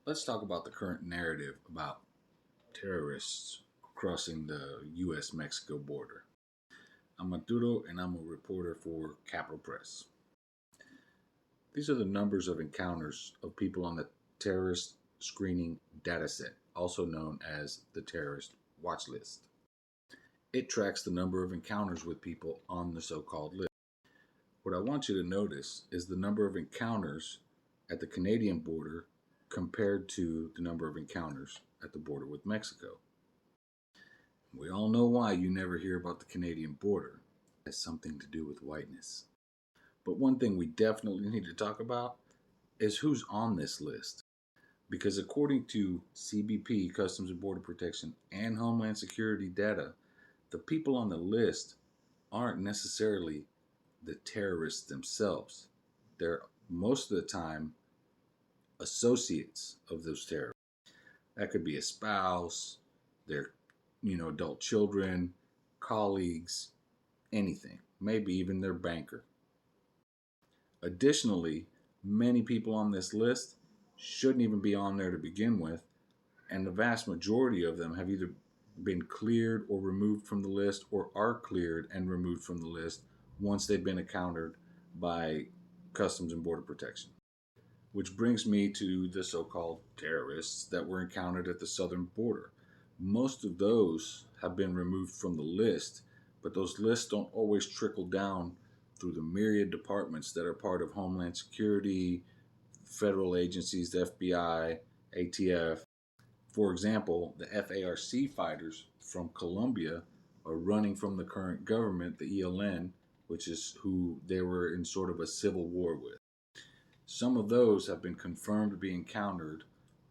Let's talk about the current narrative about terrorists crossing the U.S. Mexico border. I'm Arturo and I'm a reporter for Capital Press. These are the numbers of encounters of people on the terrorist screening dataset, also known as the terrorist watch list. It tracks the number of encounters with people on the so called list. What I want you to notice is the number of encounters at the Canadian border compared to the number of encounters at the border with Mexico. We all know why you never hear about the Canadian border. It has something to do with whiteness. But one thing we definitely need to talk about is who's on this list. Because according to CBP, Customs and Border Protection, and Homeland Security data, the people on the list aren't necessarily the terrorists themselves. They're most of the time associates of those terrorists. That could be a spouse, their adult children, colleagues, anything, maybe even their banker. Additionally, many people on this list shouldn't even be on there to begin with, and the vast majority of them have either been cleared or removed from the list or are cleared and removed from the list once they've been encountered by Customs and Border Protection. Which brings me to the so-called terrorists that were encountered at the southern border. Most of those have been removed from the list, but those lists don't always trickle down through the myriad departments that are part of Homeland Security, federal agencies, the FBI, ATF. For example, the FARC fighters from Colombia are running from the current government, the ELN, which is who they were in sort of a civil war with. Some of those have been confirmed to be encountered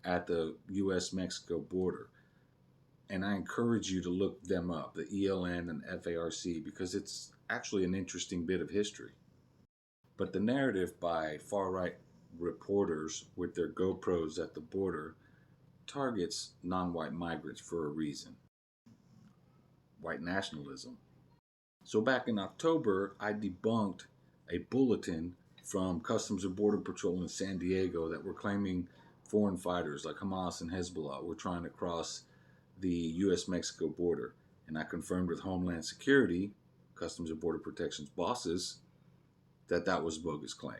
at the U.S.-Mexico border. And I encourage you to look them up, the ELN and FARC, because it's actually an interesting bit of history. But the narrative by far-right reporters with their GoPros at the border targets non-white migrants for a reason. White nationalism. So back in October, I debunked a bulletin from Customs and Border Patrol in San Diego that were claiming foreign fighters like Hamas and Hezbollah were trying to cross the U.S.-Mexico border. And I confirmed with Homeland Security, Customs and Border Protection's bosses, that that was a bogus claim.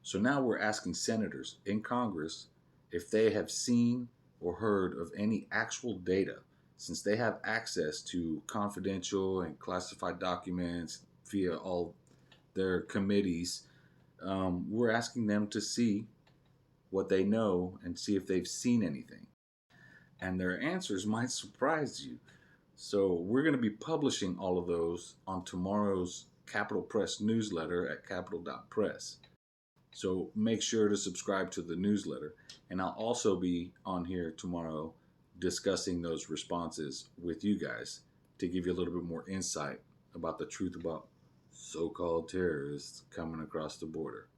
So now we're asking senators in Congress if they have seen or heard of any actual data, since they have access to confidential and classified documents via all their committees. We're asking them to see what they know and see if they've seen anything. And their answers might surprise you. So we're going to be publishing all of those on tomorrow's Capital Press newsletter at capital.press. So make sure to subscribe to the newsletter. And I'll also be on here tomorrow discussing those responses with you guys to give you a little bit more insight about the truth about so-called terrorists coming across the border.